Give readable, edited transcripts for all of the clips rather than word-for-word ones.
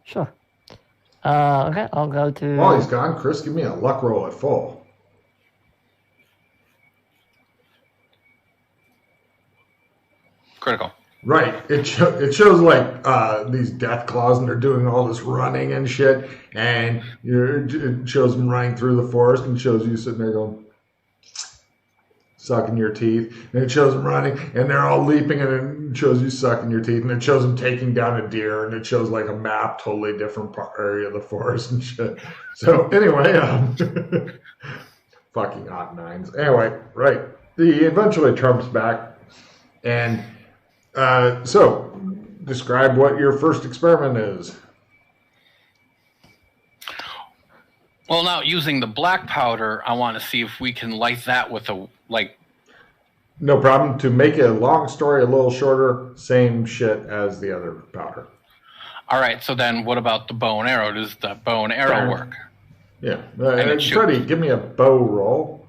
Sure. Okay, I'll go to... While he's gone, Chris, give me a luck roll at full. Critical. Right. It shows like these death claws, and they're doing all this running and shit. And it shows them running through the forest, and shows you sitting there going, sucking your teeth. And it shows them running, and they're all leaping, and it shows you sucking your teeth. And it shows them taking down a deer, and it shows like a map, totally different area of the forest and shit. So anyway, fucking odd nines. Anyway, right. He eventually trumps back, and so describe what your first experiment is. Well, now using the black powder, I want to see if we can light that with a No problem. To make a long story a little shorter, same shit as the other powder. All right. So then, what about the bow and arrow? Does the bow and arrow work? Yeah. Freddie, give me a bow roll.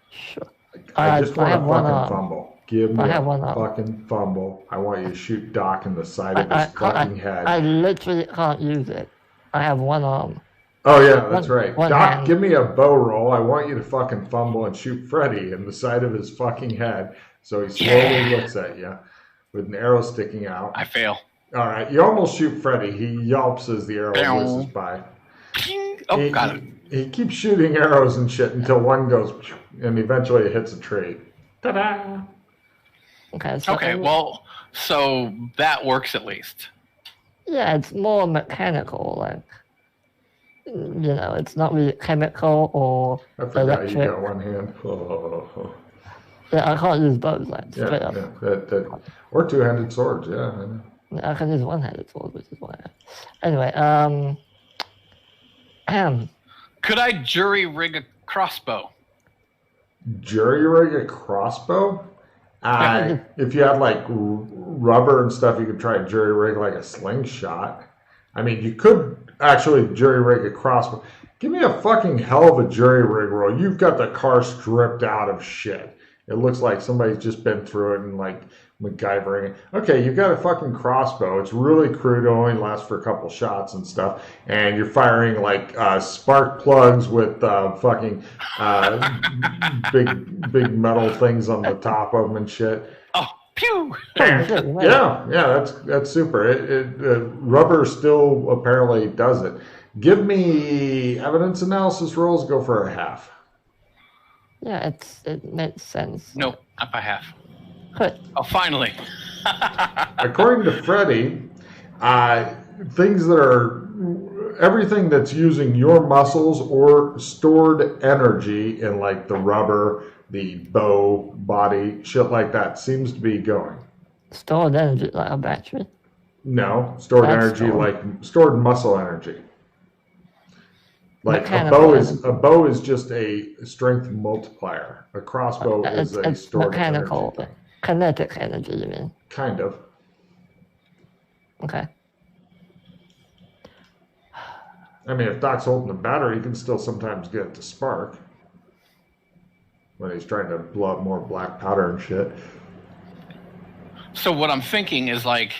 Sure. I just want have a one fucking fumble. Give me a one fucking fumble. I want you to shoot Doc in the side of his fucking head. I literally can't use it. I have one arm. Oh, yeah, that's right. One Doc, hand. give me a bow roll. I want you to fucking fumble and shoot Freddy in the side of his fucking head. So he slowly looks at you with an arrow sticking out. I fail. All right, you almost shoot Freddy. He yelps as the arrow whizzes by. Oh, got it. He keeps shooting arrows and shit until one goes, and eventually it hits a tree. Ta-da! Okay, well, so that works at least. Yeah, it's more mechanical, like, it's not really chemical or I forgot electric. you got one hand. Oh. Yeah, I can't use both, like, straight up. Yeah, or two-handed swords, yeah. I know. I can use one-handed sword, which is why. Anyway, Could I jury rig a crossbow? Jury rig a crossbow? If you had like rubber and stuff, you could try a jury rig like a slingshot. I mean, you could actually jury rig a crossbow. Give me a fucking hell of a jury rig roll. You've got the car stripped out of shit. It looks like somebody's just been through it and like MacGyvering it. Okay, you've got a fucking crossbow. It's really crude. It only lasts for a couple shots and stuff. And you're firing like spark plugs with fucking big metal things on the top of them and shit. Oh, pew! Yeah, that's super. Rubber still apparently does it. Give me evidence analysis rolls. Go for a half. Yeah, it makes sense. No, not by half. Good. Oh, finally. According to Freddie, everything that's using your muscles or stored energy in like the rubber, the bow, body, shit like that seems to be going. Stored energy, like a battery? No, stored energy, like stored muscle energy. Like a bow is just a strength multiplier. A crossbow is a stored mechanical, energy. Kinetic energy, you mean? Kind of. Okay. I mean, if Doc's holding the battery, he can still sometimes get it to spark when he's trying to blow up more black powder and shit. So what I'm thinking is like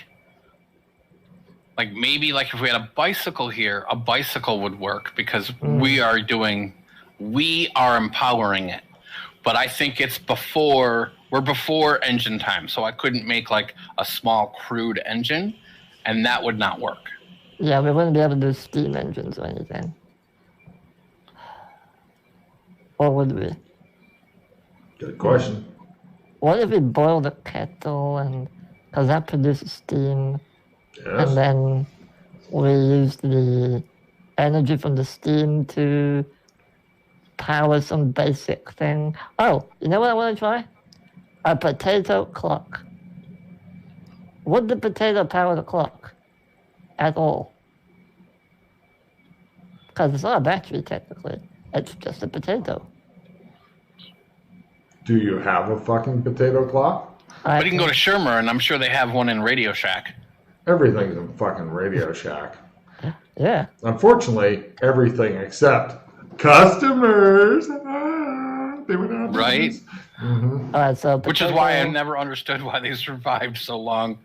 maybe like if we had a bicycle here, a bicycle would work because we are empowering it. But I think we're before engine time, so I couldn't make like a small crude engine, and that would not work. Yeah, we wouldn't be able to do steam engines or anything. Or would we? Good question. What if we boil the kettle because that produces steam, Yes. and then we use the energy from the steam to power some basic thing? Oh, you know what I want to try? A potato clock. Would the potato power the clock at all? Because it's not a battery, technically. It's just a potato. Do you have a fucking potato clock? But you can go to Shermer, and I'm sure they have one in Radio Shack. Everything's in fucking Radio Shack. Yeah. Unfortunately, everything except customers. They would have right. Mm-hmm. All right, so which is why I never understood why they survived so long.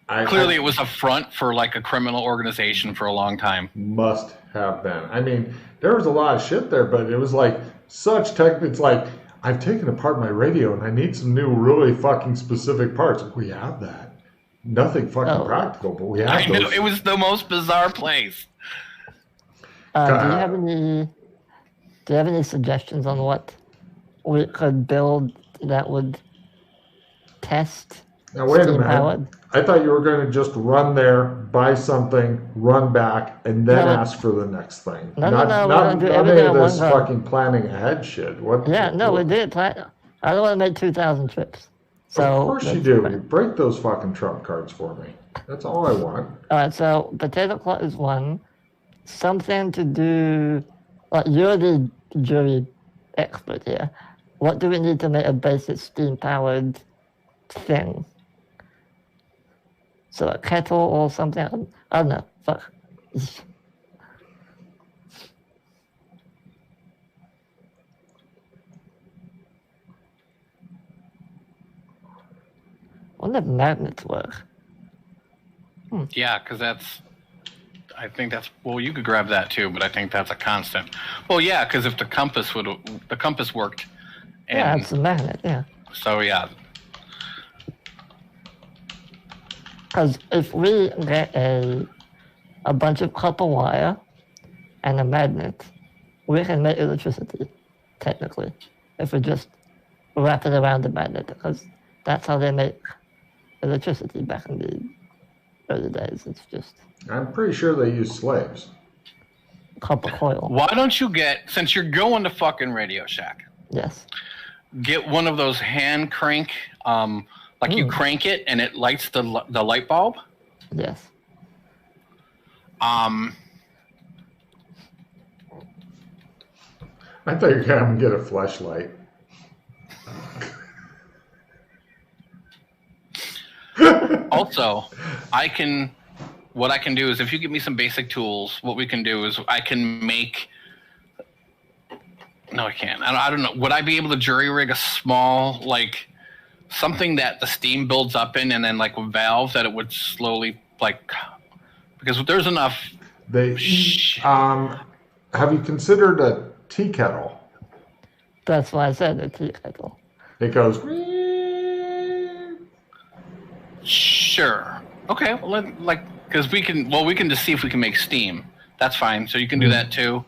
Clearly, it was a front for like a criminal organization for a long time. Must have been. I mean, there was a lot of shit there, but it was like such tech. It's like, I've taken apart my radio and I need some new, really fucking specific parts. We have that. Nothing fucking practical, but we have I those. know, it was the most bizarre place. Do you have any suggestions on what we could build that would test? Now, wait a minute. Powered? I thought you were going to just run there, buy something, run back, and then ask for the next thing. No. Not any of this fucking planning ahead shit. What? Yeah, no, we did plan. I don't want to make 2,000 trips. So of course you do. Break those fucking trump cards for me. That's all I want. All right, so potato clock is one. Something to do. You're the jury expert here. What do we need to make a basic steam-powered thing? So a kettle or something? I don't know. Fuck. Wonder if magnets work. Yeah, because I think that's, well, you could grab that too, but I think that's a constant. Well, yeah, because if the compass worked. And yeah, it's a magnet, yeah. So, yeah. Because if we get a bunch of copper wire and a magnet, we can make electricity, technically, if we just wrap it around the magnet, because that's how they make electricity back in the early days. It's just... I'm pretty sure they use slaves. Copper coil. Why don't you since you're going to fucking Radio Shack, yes, get one of those hand crank, you crank it and it lights the light bulb? Yes. I thought you were going to get a flashlight. Also, what I can do is if you give me some basic tools, what we can do is I can make... No, I can't. I don't know. Would I be able to jury rig a small, something that the steam builds up in and then a valve that it would slowly, because there's enough... Have you considered a tea kettle? That's why I said a tea kettle. It goes... Sure. Okay. Well, because we can just see if we can make steam. That's fine. So you can do that too.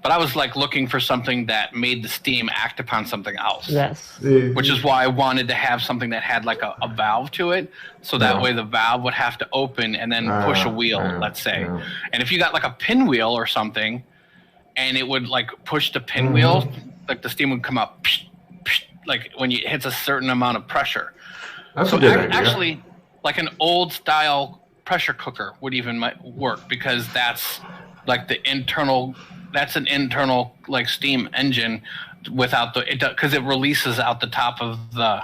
But I was looking for something that made the steam act upon something else. Yes. Which is why I wanted to have something that had a valve to it, so that way the valve would have to open and then push a wheel, let's say. And if you got a pinwheel or something, and it would push the pinwheel, the steam would come up, when it hits a certain amount of pressure. That's a good idea. Actually, an old style pressure cooker would even work, because that's that's an internal steam engine without because it releases out the top of the...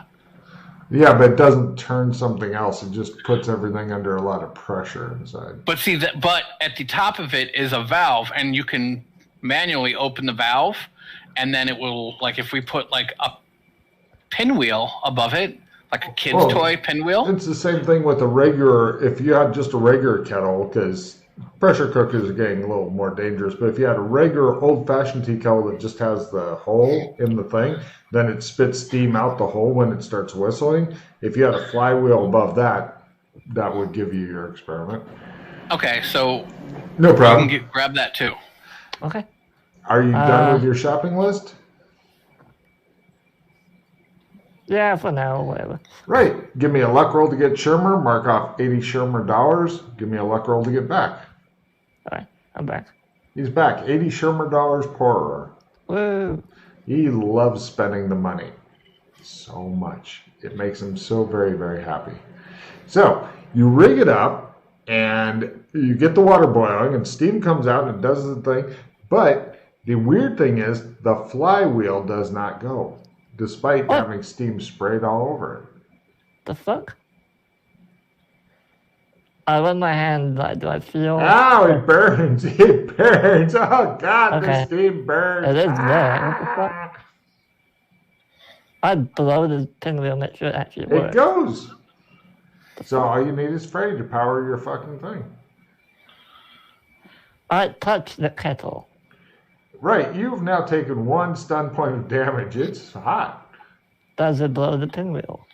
Yeah, but it doesn't turn something else. It just puts everything under a lot of pressure inside. But see but at the top of it is a valve, and you can manually open the valve, and then it will if we put a pinwheel above it, a kid's toy pinwheel. It's the same thing with a regular, if you had just a regular kettle, because pressure cookers are getting a little more dangerous, but if you had a regular old-fashioned tea kettle that just has the hole in the thing, then it spits steam out the hole when it starts whistling. If you had a flywheel above that, that would give you your experiment. Okay, so... No problem. You can grab that too. Okay. Are you done with your shopping list? Yeah, for now, whatever. Right. Give me a luck roll to get Shermer. Mark off 80 Shermer dollars. Give me a luck roll to get back. All right, I'm back. He's back. 80 Shermer dollars poorer. Woo. He loves spending the money so much. It makes him so very, very happy. So you rig it up and you get the water boiling and steam comes out and does the thing. But the weird thing is the flywheel does not go, despite having steam sprayed all over it. The fuck? I run my hand, do I feel... Oh, it burns. It burns. Oh, God, the steam burns. It is there. What the fuck? I'd blow the pinwheel, make sure it actually works. It goes. The So all you need is Freddy to power your fucking thing. I touch the kettle. Right, you've now taken 1 stun point of damage. It's hot. Does it blow the pinwheel?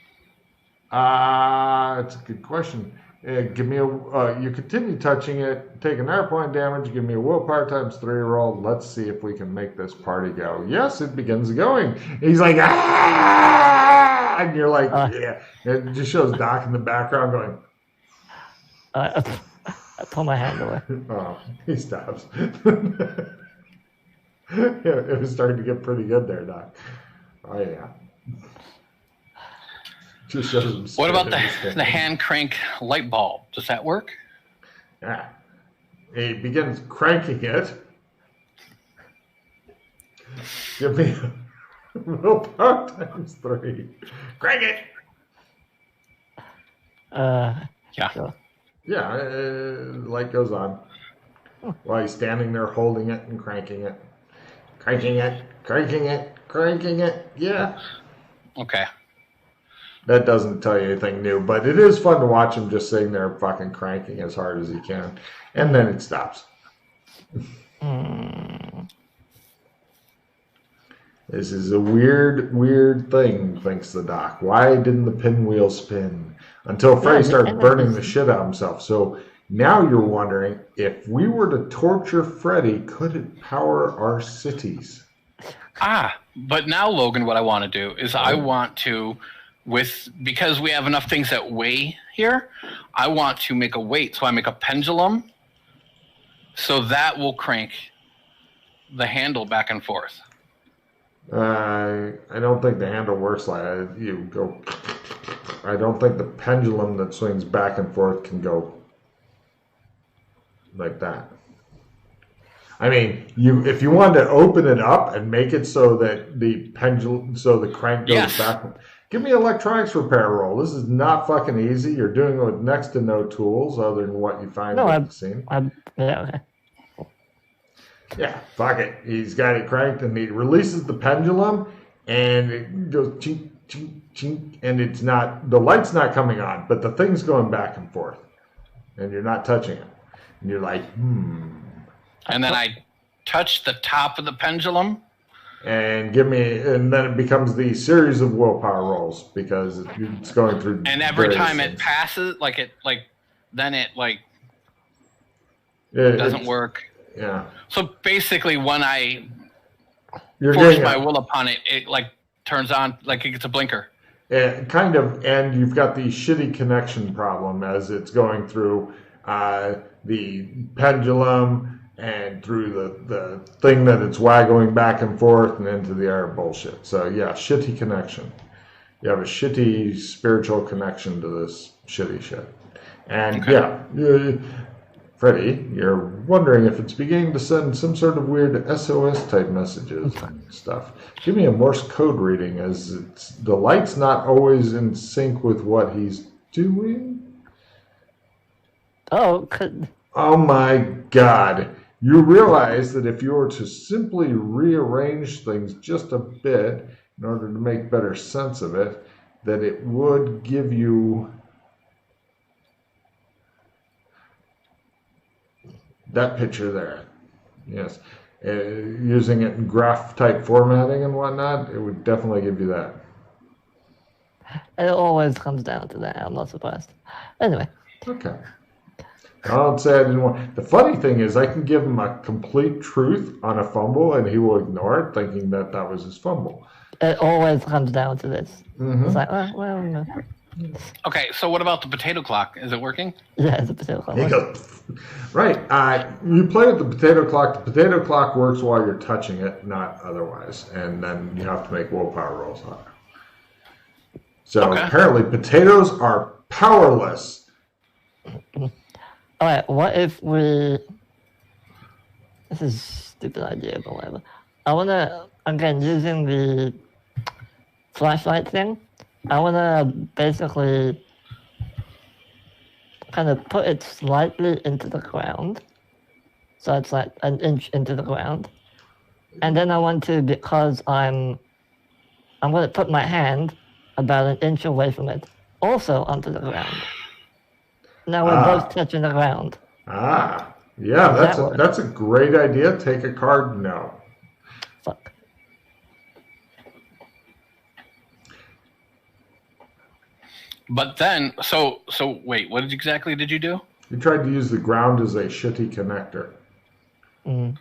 It's a good question. Give me you continue touching it, take another point of damage, give me a willpower times 3 roll. Let's see if we can make this party go. Yes, it begins going. He's like, ah! And you're like, yeah. It just shows Doc in the background going. I pull my hand away. Oh, he stops. It was starting to get pretty good there, Doc. Oh, yeah. Just shows him. What about the hand crank light bulb? Does that work? Yeah. He begins cranking it. Give me willpower times 3. Crank it! Yeah. Sure. Yeah, light goes on. While he's standing there holding it and cranking it. Cranking it, cranking it, cranking it. Yeah. Okay. That doesn't tell you anything new, but it is fun to watch him just sitting there fucking cranking as hard as he can. And then it stops. This is a weird thing, thinks the Doc. Why didn't the pinwheel spin? Until Freddy started burning the shit out of himself. So now you're wondering, if we were to torture Freddy, could it power our cities? But now, Logan, what I want to do is I want to, because we have enough things that weigh here, I want to make a weight. So I make a pendulum, so that will crank the handle back and forth. I don't think the handle works like that. You go. I don't think the pendulum that swings back and forth can go like that. I mean, if you wanted to open it up and make it so that the pendulum, so the crank goes back. Give me an electronics repair roll. This is not fucking easy. You're doing it with next to no tools other than what you find in the scene. Yeah, okay. Yeah, fuck it. He's got it cranked and he releases the pendulum and it goes chink, chink, chink, and it's not, the light's not coming on, but the thing's going back and forth and you're not touching it. And you're like, And then I touch the top of the pendulum. And then it becomes the series of willpower rolls because it's going through. And every time it passes, it doesn't work. Yeah. So basically, when I You're force my will upon it, it turns on, it gets a blinker. Kind of, and you've got the shitty connection problem as it's going through the pendulum and through the thing that it's waggling back and forth and into the air bullshit. So yeah, shitty connection. You have a shitty spiritual connection to this shitty shit. And Freddy, you're wondering if it's beginning to send some sort of weird SOS type messages and stuff. Give me a Morse code reading as the light's not always in sync with what he's doing. Oh my God. You realize that if you were to simply rearrange things just a bit in order to make better sense of it, that it would give you that picture there. Yes. Using it in graph type formatting and whatnot, it would definitely give you that. It always comes down to that. I'm not surprised. Anyway. Okay. I don't say I didn't want. The funny thing is, I can give him a complete truth on a fumble, and he will ignore it, thinking that was his fumble. It always comes down to this. Mm-hmm. It's like, well, no. Okay, so what about the potato clock? Is it working? Yeah, it's a potato clock. He goes, right. You play with the potato clock. The potato clock works while you're touching it, not otherwise, and then you have to make willpower rolls on it. So apparently, potatoes are powerless. All right, what if we... This is a stupid idea, but whatever. I want to, again, using the flashlight thing, I want to basically kind of put it slightly into the ground. So it's like an inch into the ground. And then I want to, because I'm going to put my hand about an inch away from it, also onto the ground. Now we're both touching the ground. Yeah, that's a great idea. Take a card. No. Fuck. But then, so wait, what exactly did you do? You tried to use the ground as a shitty connector. Mm.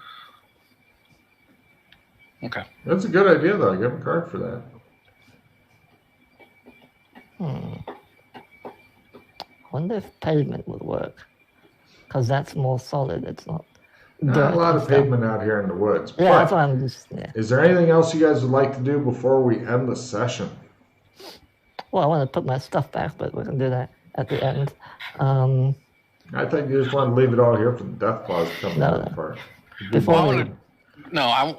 Okay. That's a good idea, though. I give him a card for that. I wonder if pavement would work. Because that's more solid. It's not. Not a lot of pavement out here in the woods. Yeah, that's why I'm just. Yeah. Is there anything else you guys would like to do before we end the session? Well, I want to put my stuff back, but we can do that at the end. I think you just want to leave it all here for the death claws to come apart.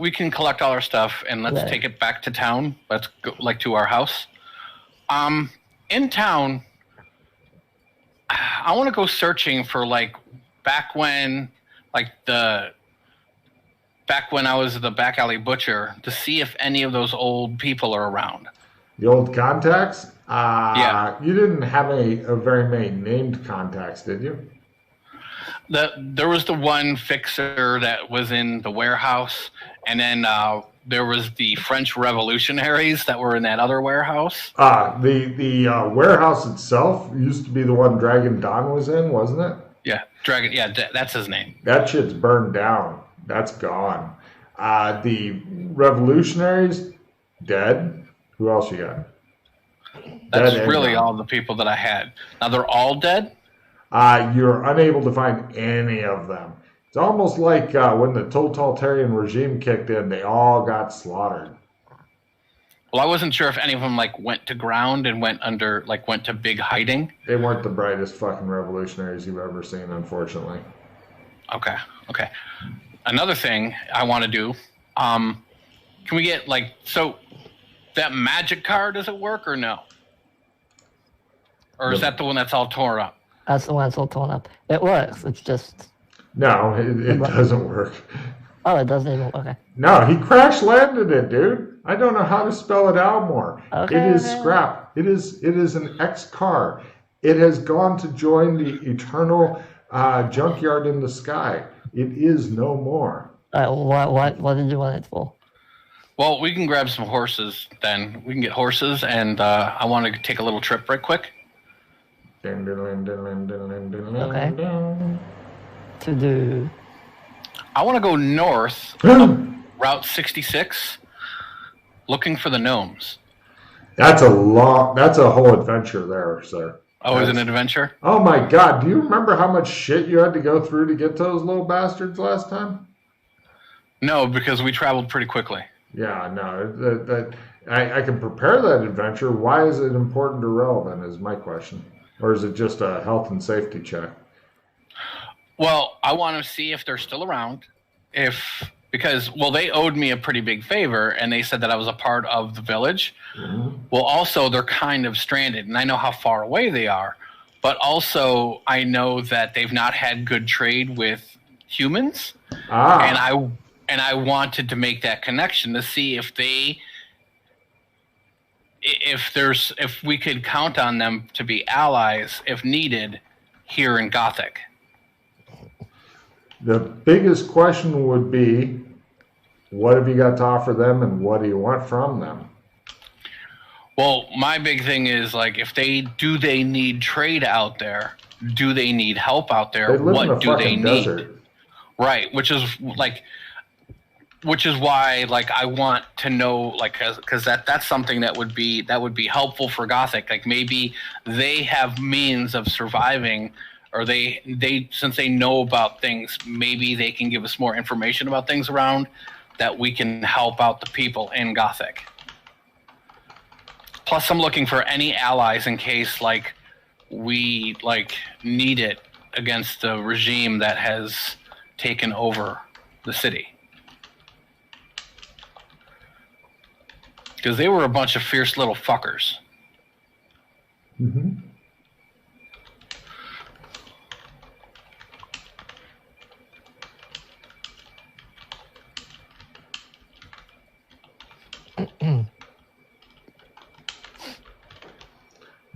We can collect all our stuff and let's take it back to town. Let's go to our house. In town, I want to go searching for back when I was the back alley butcher to see if any of those old people are around. The old contacts? Yeah. You didn't have a very many named contacts, did you? There was the one fixer that was in the warehouse, and then there was the French revolutionaries that were in that other warehouse. The warehouse itself used to be the one Dragon Don was in, wasn't it? Yeah, Dragon. Yeah, that's his name. That shit's burned down. That's gone. The revolutionaries, dead. Who else you got? That's really all the people that I had. Now they're all dead? You're unable to find any of them. It's almost like when the totalitarian regime kicked in, they all got slaughtered. Well, I wasn't sure if any of them went to ground and went to big hiding. They weren't the brightest fucking revolutionaries you've ever seen, unfortunately. Okay. Another thing I want to do, can we get that magic card, does it work or no? Or is that the one that's all torn up? That's the one that's all torn up. It works. It's just... No, it doesn't work. Oh, it doesn't even... Okay. No, he crash landed it, dude. I don't know how to spell it out more. Okay. It is scrap. It is an X-car. It has gone to join the eternal junkyard in the sky. It is no more. What did you want it for? Well, we can grab some horses then. We can get horses, and I want to take a little trip right quick. Okay. To do... I want to go north up Route 66, looking for the gnomes. That's a whole adventure there, sir. Oh, is it an adventure? Oh my God! Do you remember how much shit you had to go through to get those little bastards last time? No, because we traveled pretty quickly. Yeah, no. I can prepare that adventure. Why is it important or relevant? Is my question, or is it just a health and safety check? Well, I want to see if they're still around. Because they owed me a pretty big favor, and they said that I was a part of the village. Mm-hmm. Well, also, they're kind of stranded, and I know how far away they are. But also, I know that they've not had good trade with humans. And I wanted to make that connection to see if we could count on them to be allies if needed here in Gothic. The biggest question would be, what have you got to offer them and what do you want from them? Well, my big thing is if they need trade out there? Do they need help out there? What do they need? Desert. Right, which is why I want to know because that's something that would be helpful for Gothic. Maybe they have means of surviving. Or they since they know about things, maybe they can give us more information about things around that we can help out the people in Gothic. Plus, I'm looking for any allies in case we need it against the regime that has taken over the city. Because they were a bunch of fierce little fuckers. Mm-hmm.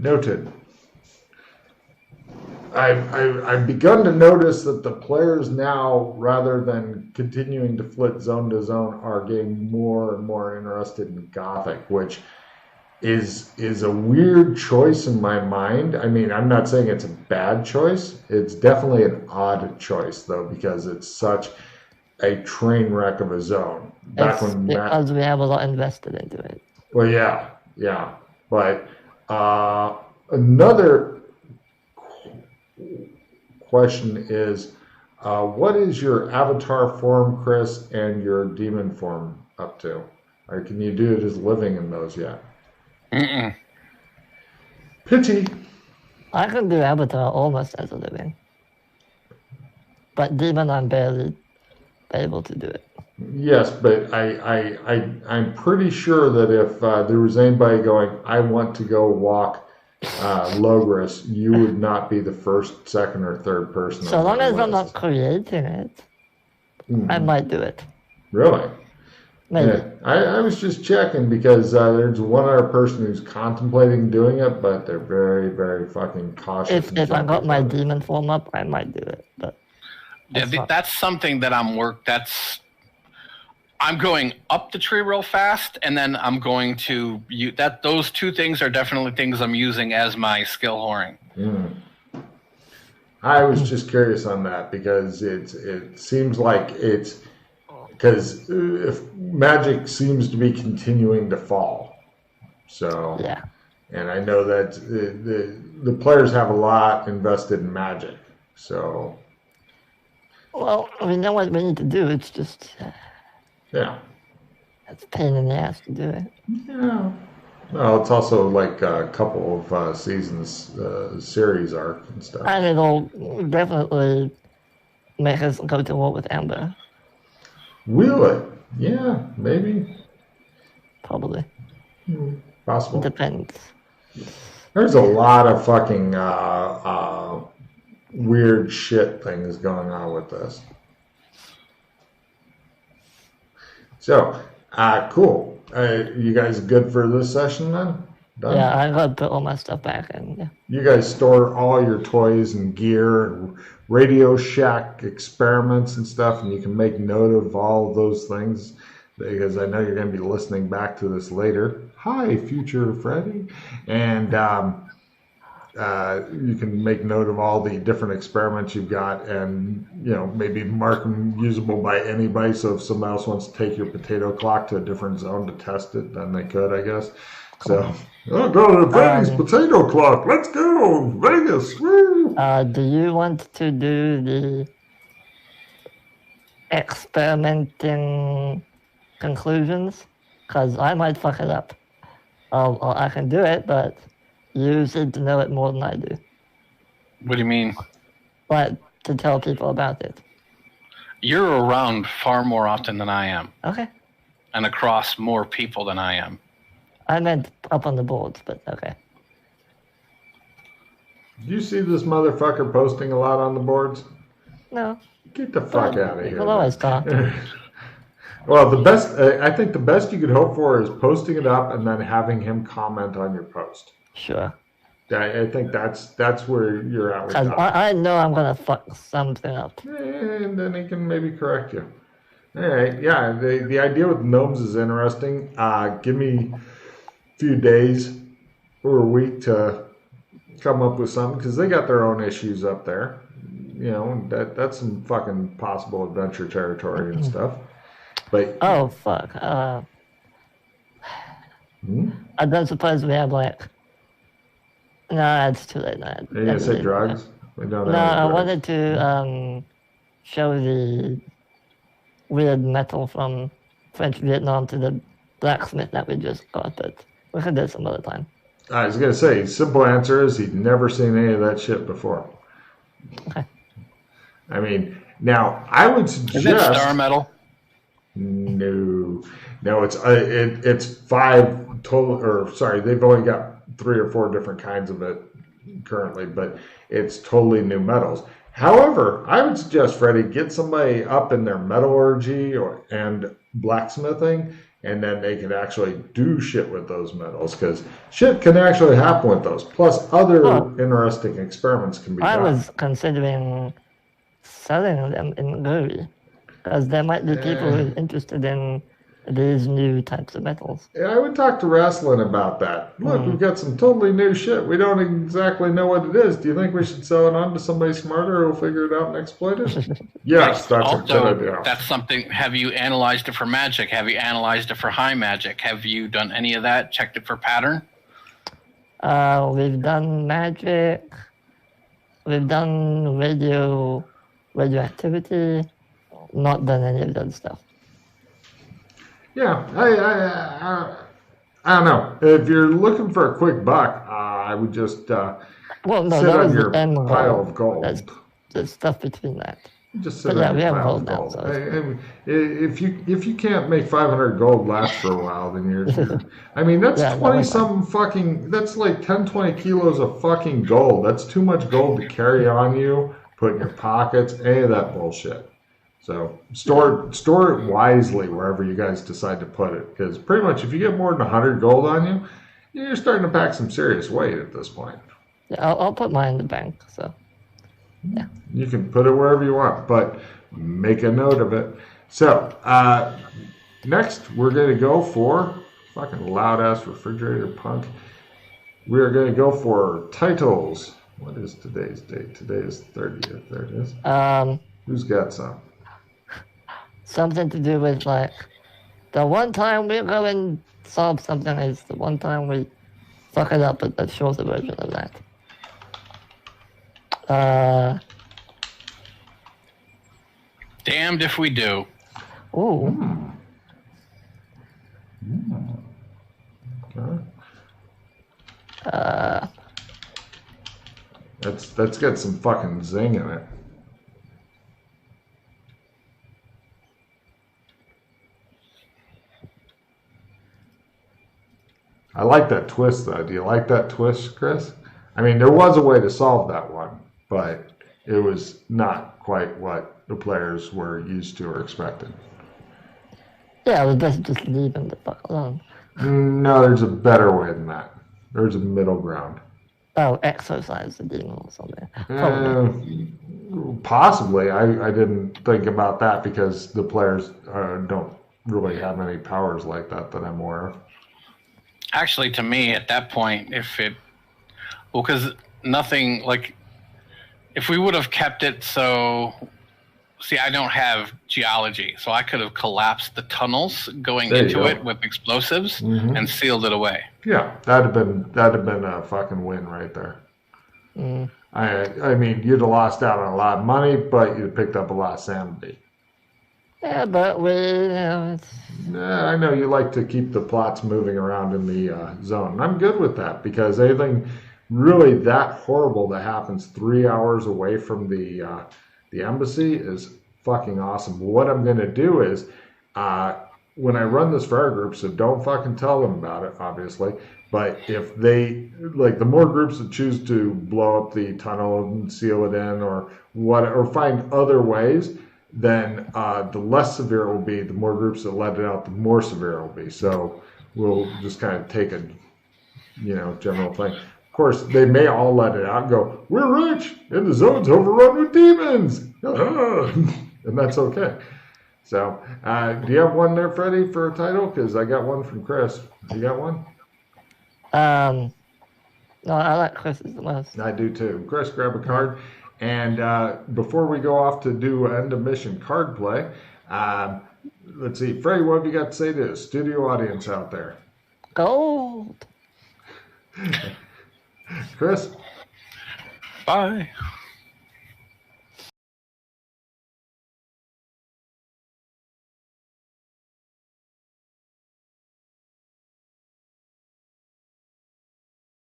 Noted. I've begun to notice that the players now, rather than continuing to flit zone to zone, are getting more and more interested in Gothic, which is a weird choice in my mind. I mean, I'm not saying it's a bad choice. It's definitely an odd choice, though, because it's such a train wreck of a zone. Because we have a lot invested into it. Well, yeah. But another question is, what is your avatar form, Chris, and your demon form up to? Or can you do it as living in those yet? Mm-mm. Pity. I can do avatar almost as a living. But demon, I'm barely able to do it. Yes, but I'm pretty sure that if there was anybody going, I want to go walk Logris, you would not be the first, second, or third person. So long as I'm not creating it, I might do it. Really? Maybe. Yeah. I was just checking because there's one other person who's contemplating doing it, but they're very, very fucking cautious. If I got my demon form up, I might do it. But that's something that I'm going up the tree real fast, and then I'm going to use that. Those two things are definitely things I'm using as my skill whoring. I was just curious on that because it seems like it's because if magic seems to be continuing to fall, so yeah. And I know that the players have a lot invested in magic, so. Well, we know what we need to do. It's just. Yeah. It's a pain in the ass to do it. Yeah. Well, it's also like a couple of seasons, series arc and stuff. And it'll definitely make us go to war with Amber. Will it? Yeah, maybe. Probably. Possible. Depends. There's a lot of fucking weird shit things going on with this. So, cool. You guys good for this session then? Done? Yeah, I gotta put all my stuff back in. Yeah. You guys store all your toys and gear and Radio Shack experiments and stuff, and you can make note of all of those things because I know you're going to be listening back to this later. Hi, future Freddy. And you can make note of all the different experiments you've got and, maybe mark them usable by anybody. So if somebody else wants to take your potato clock to a different zone to test it, then they could, I guess. So, go to Freddy's potato clock. Let's go. Vegas. Woo. Do you want to do the experimenting conclusions? Because I might fuck it up. I can do it, but you seem to know it more than I do. What do you mean? Like, to tell people about it. You're around far more often than I am. Okay. And across more people than I am. I meant up on the boards, but okay. Do you see this motherfucker posting a lot on the boards? No. Get the fuck out of here. People always talk. Well, I think the best you could hope for is posting it up and then having him comment on your post. Sure. I think that's where you're at with that. I know I'm going to fuck something up. And then he can maybe correct you. All right, yeah, the idea with gnomes is interesting. Give me a few days or a week to come up with something because they got their own issues up there. That's some fucking possible adventure territory and stuff. But oh, fuck. I don't suppose we have, No, it's too late. Are you going to say drugs? No, I wanted to show the weird metal from French Vietnam to the blacksmith that we just got, but we can do it some other time. I was going to say, simple answer is he'd never seen any of that shit before. Okay. I mean, now, I would suggest... Is it star metal? No, it's 5 total, or sorry, they've only got 3 or 4 different kinds of it currently, but it's totally new metals. However, I would suggest, Freddie, get somebody up in their metallurgy and blacksmithing and then they can actually do shit with those metals, because shit can actually happen with those. Plus, other interesting experiments can be done. I was considering selling them in Guri, because there might be people who are interested in these new types of metals. Yeah, I would talk to Wrestling about that. Look, we've got some totally new shit. We don't exactly know what it is. Do you think we should sell it on to somebody smarter who'll figure it out and exploit it? Yes, that's a good idea. That's something. Have you analyzed it for magic? Have you analyzed it for high magic? Have you done any of that? Checked it for pattern? We've done magic. We've done radioactivity. Not done any of that stuff. Yeah, I don't know. If you're looking for a quick buck, I would just sit on your pile of gold. There's stuff between that. Just sit on your pile of gold. If you can't make 500 gold last for a while, then you're I mean, that's 20-something fucking. That's like 10, 20 kilos of fucking gold. That's too much gold to carry on you, put in your pockets, any of that bullshit. So store it wisely wherever you guys decide to put it, because pretty much if you get more than 100 gold on you, you're starting to pack some serious weight at this point. Yeah, I'll put mine in the bank. So yeah, you can put it wherever you want, but make a note of it. So next we're going to go for fucking loud ass refrigerator punk. We are going to go for titles. What is today's date? Today is 30th. There it is. Who's got some? Something to do with like the one time we go and solve something is the one time we fuck it up, but a shorter version of that. Damned if we do. Ooh. Okay. Let's get some fucking zing in it. I like that twist, though. Do you like that twist, Chris? I mean, there was a way to solve that one, but it was not quite what the players were used to or expected. Yeah, we best just leave them the fuck alone. No, there's a better way than that. There's a middle ground. Oh, exercise the demon or something. Possibly. I didn't think about that because the players don't really have any powers like that I'm aware of. Actually, to me, at that point, because nothing, like, if we would have kept it so, see, I don't have geology, so I could have collapsed the tunnels going into it with explosives and sealed it away. Yeah, that'd have been a fucking win right there. I mean, you'd have lost out on a lot of money, but you'd have picked up a lot of sanity. Yeah, but I know you like to keep the plots moving around in the zone. And I'm good with that, because anything really that horrible that happens 3 hours away from the embassy is fucking awesome. What I'm going to do is, when I run this for our group, so don't fucking tell them about it, obviously, but if they, like, the more groups that choose to blow up the tunnel and seal it in or find other ways, then the less severe it will be. The more groups that let it out, the more severe it will be. So we'll just kind of take a, general thing. Of course, they may all let it out and go, "We're rich, and the zone's overrun with demons," and that's okay. So, do you have one there, Freddie, for a title? Because I got one from Chris. You got one? No, I like Chris's the most. I do too. Chris, grab a card. And before we go off to do end of mission card play, let's see. Freddie, what have you got to say to the studio audience out there? Gold. Chris? Bye.